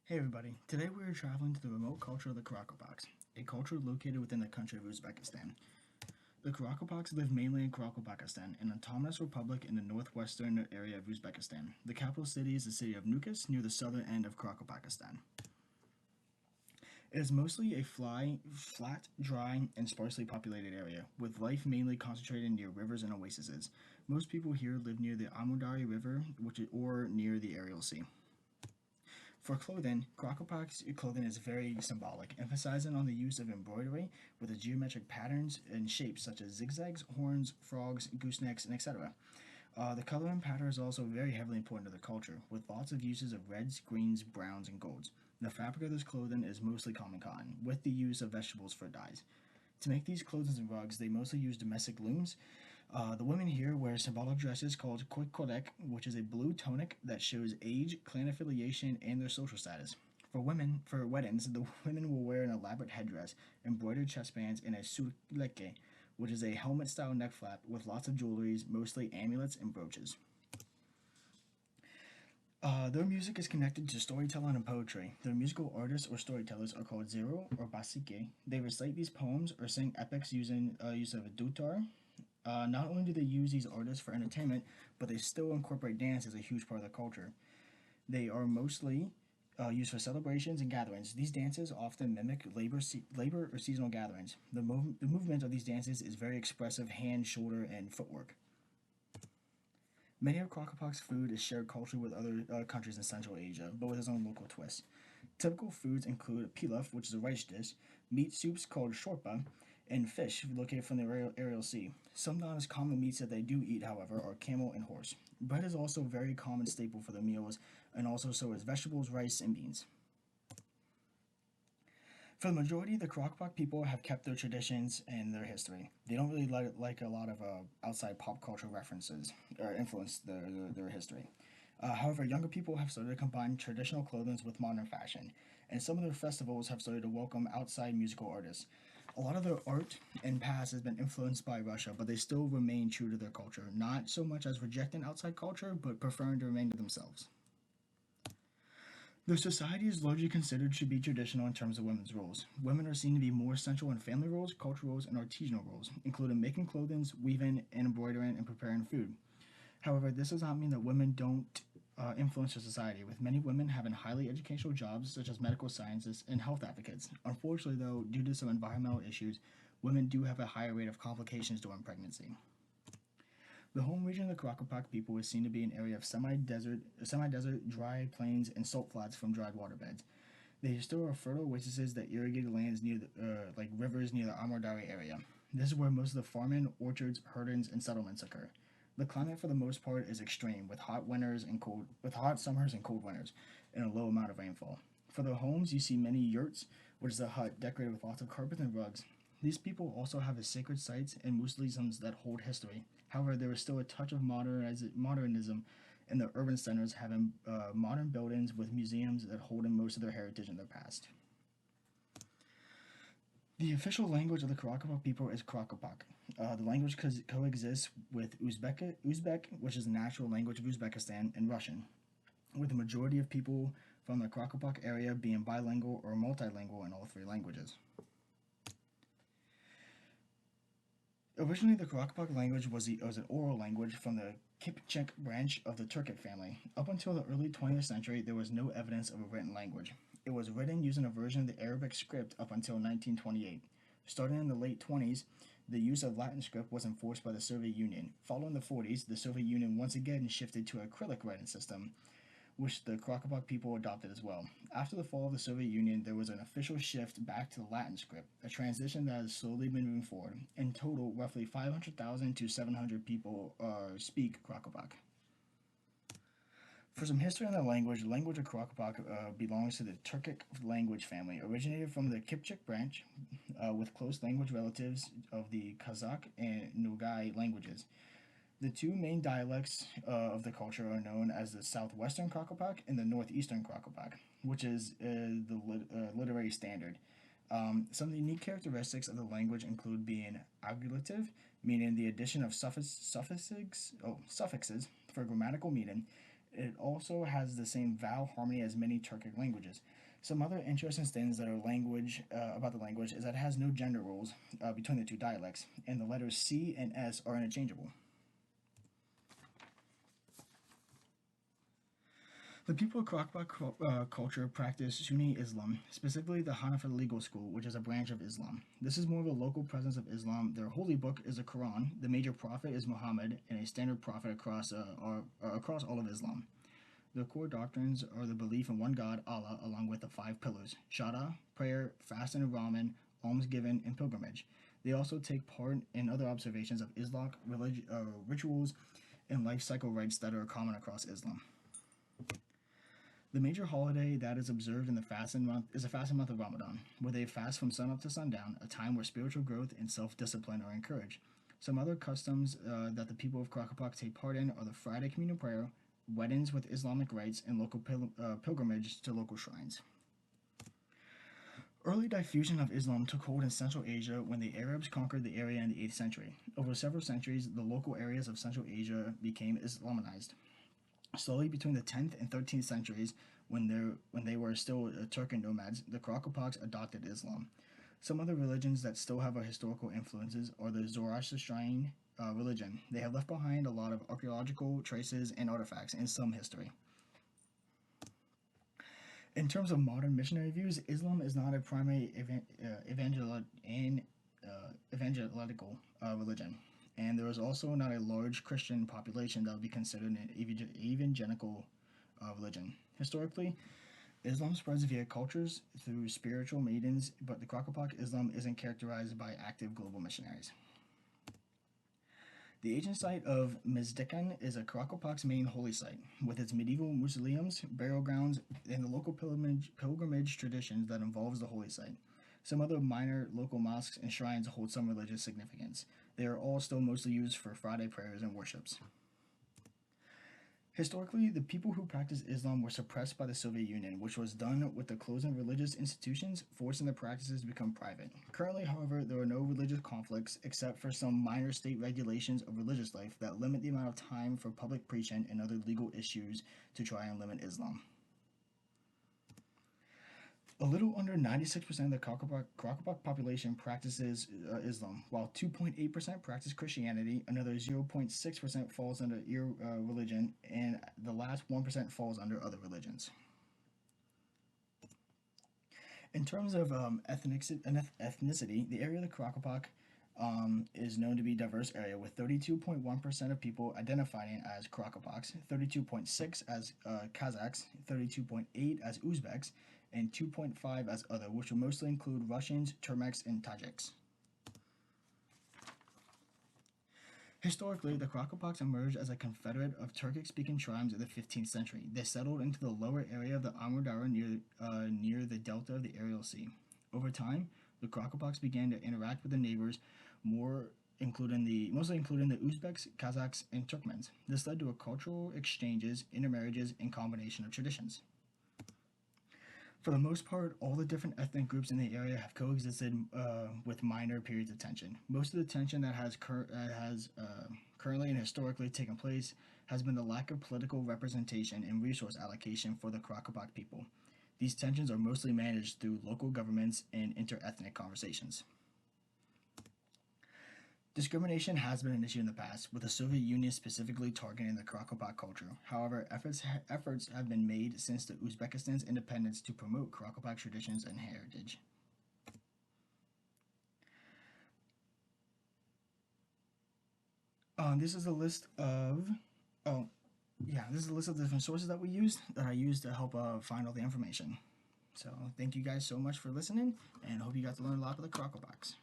Hey everybody, today we are traveling to the remote culture of the Karakalpaks, a culture located within the country of Uzbekistan. The Karakalpaks live mainly in Karakalpakistan, an autonomous republic in the northwestern area of Uzbekistan. The capital city is the city of Nukus, near the southern end of Karakalpakistan. It is mostly a flat, dry, and sparsely populated area, with life mainly concentrated near rivers and oases. Most people here live near the Amudari River, or near the Aral Sea. For clothing, Krakopak's clothing is very symbolic, emphasizing on the use of embroidery with the geometric patterns and shapes such as zigzags, horns, frogs, goosenecks, and etc. The coloring pattern is also very heavily important to the culture, with lots of uses of reds, greens, browns, and golds. The fabric of this clothing is mostly common cotton, with the use of vegetables for dyes. To make these clothes and rugs, they mostly use domestic looms. The women here wear symbolic dresses called koikorek, which is a blue tunic that shows age, clan affiliation, and their social status. For weddings, the women will wear an elaborate headdress, embroidered chestbands, and a surleke, which is a helmet-style neck flap with lots of jewelries, mostly amulets and brooches. Their music is connected to storytelling and poetry. Their musical artists or storytellers are called zero or basike. They recite these poems or sing epics using use of a dutar. Not only do they use these artists for entertainment, but they still incorporate dance as a huge part of the culture. They are mostly used for celebrations and gatherings. These dances often mimic labor or seasonal gatherings. The movement of these dances is very expressive hand, shoulder, and footwork. Many of Krakopak's food is shared culturally with other countries in Central Asia, but with its own local twist. Typical foods include pilaf, which is a rice dish, meat soups called shorpa, and fish located from the Aral Sea. Some not as common meats that they do eat, however, are camel and horse. Bread is also a very common staple for their meals, and also so is vegetables, rice, and beans. For the majority, the Karakalpak people have kept their traditions and their history. They don't really like a lot of outside pop culture references or influence their history. However, younger people have started to combine traditional clothing with modern fashion, and some of their festivals have started to welcome outside musical artists. A lot of their art and past has been influenced by Russia, but they still remain true to their culture, not so much as rejecting outside culture, but preferring to remain to themselves. Their society is largely considered to be traditional in terms of women's roles. Women are seen to be more central in family roles, cultural roles, and artisanal roles, including making clothing, weaving, and embroidering, and preparing food. However, this does not mean that women don't influence their society, with many women having highly educational jobs such as medical scientists and health advocates. Unfortunately, though, due to some environmental issues, women do have a higher rate of complications during pregnancy. The home region of the Karakalpak people is seen to be an area of semi-desert, dry plains, and salt flats from dried waterbeds. They still are fertile oases that irrigated lands near like rivers near the Amardari area. This is where most of the farming, orchards, herdings, and settlements occur. The climate for the most part is extreme, with hot summers and cold winters, and a low amount of rainfall. For their homes, you see many yurts, which is a hut decorated with lots of carpets and rugs. These people also have sacred sites and mausoleums that hold history. However, there is still a touch of modernism in the urban centers, having modern buildings with museums that hold in most of their heritage in their past. The official language of the Karakalpak people is Karakalpak. The language coexists with Uzbek, which is the natural language of Uzbekistan, and Russian, with the majority of people from the Karakalpak area being bilingual or multilingual in all three languages. Originally, the Karakalpak language was an oral language from the Kipchak branch of the Turkic family. Up until the early 20th century, there was no evidence of a written language. It was written using a version of the Arabic script up until 1928. Starting in the late 20s, the use of Latin script was enforced by the Soviet Union. Following the 40s, the Soviet Union once again shifted to a acrylic writing system, which the Karakalpak people adopted as well. After the fall of the Soviet Union, there was an official shift back to the Latin script, a transition that has slowly been moving forward. In total, roughly 500,000 to 700 people speak Karakalpak. For some history on the language of Karakalpak belongs to the Turkic language family, originated from the Kipchak branch, with close language relatives of the Kazakh and Nogai languages. The two main dialects of the culture are known as the Southwestern Karakalpak and the Northeastern Karakalpak, which is the literary standard. Some of the unique characteristics of the language include being augulative, meaning the addition of suffixes for grammatical meaning, It also has the same vowel harmony as many Turkic languages. Some other interesting things that are about the language is that it has no gender roles between the two dialects, and the letters C and S are interchangeable. The people of Karakalpak culture practice Sunni Islam, specifically the Hanafi legal school, which is a branch of Islam. This is more of a local presence of Islam. Their holy book is the Quran. The major prophet is Muhammad, and a standard prophet across all of Islam. Their core doctrines are the belief in one God, Allah, along with the five pillars: Shada, prayer, fasting and Ramadan, almsgiving, and pilgrimage. They also take part in other observations of Islamic rituals and life cycle rites that are common across Islam. The major holiday that is observed in the fasting month is the fasting month of Ramadan, where they fast from sunup to sundown, a time where spiritual growth and self-discipline are encouraged. Some other customs that the people of Karakalpak take part in are the Friday communal prayer, weddings with Islamic rites, and local pilgrimage to local shrines. Early diffusion of Islam took hold in Central Asia when the Arabs conquered the area in the 8th century. Over several centuries, the local areas of Central Asia became Islamized. Slowly between the 10th and 13th centuries, when they were still Turkic nomads, the Karakalpaks adopted Islam. Some other religions that still have historical influences are the Zoroastrian religion. They have left behind a lot of archaeological traces and artifacts and some history. In terms of modern missionary views, Islam is not a primary evangelical religion, and there is also not a large Christian population that would be considered an evangelical religion. Historically, Islam spreads via cultures through spiritual maidens, but the Karakalpak Islam isn't characterized by active global missionaries. The ancient site of Mizdikan is a Karakalpak's main holy site, with its medieval mausoleums, burial grounds, and the local pilgrimage traditions that involves the holy site. Some other minor local mosques and shrines hold some religious significance. They are all still mostly used for Friday prayers and worships. Historically, the people who practiced Islam were suppressed by the Soviet Union, which was done with the closing of religious institutions, forcing the practices to become private. Currently, however, there are no religious conflicts except for some minor state regulations of religious life that limit the amount of time for public preaching and other legal issues to try and limit Islam. A little under 96% of the Karakalpak population practices Islam, while 2.8% practice Christianity, another 0.6% falls under religion, and the last 1% falls under other religions. In terms of ethnicity, the area of the Karakalpak is known to be a diverse area, with 32.1% of people identifying as Karakalpaks, 32.6% as Kazakhs, 32.8% as Uzbeks, and 2.5% as other, which will mostly include Russians, Turks, and Tajiks. Historically, the Karakalpaks emerged as a confederate of Turkic-speaking tribes in the 15th century. They settled into the lower area of the Amur Dara near the delta of the Aral Sea. Over time, the Karakalpaks began to interact with the neighbors, mostly including the Uzbeks, Kazakhs, and Turkmens. This led to cultural exchanges, intermarriages, and combination of traditions. For the most part, all the different ethnic groups in the area have coexisted with minor periods of tension. Most of the tension that has currently and historically taken place has been the lack of political representation and resource allocation for the Karakalpak people. These tensions are mostly managed through local governments and inter-ethnic conversations. Discrimination has been an issue in the past, with the Soviet Union specifically targeting the Karakalpak culture. However, efforts have been made since the Uzbekistan's independence to promote Karakalpak traditions and heritage. This is a list of different sources that I used to help find all the information. So thank you guys so much for listening, and hope you got to learn a lot of the Karakalpaks.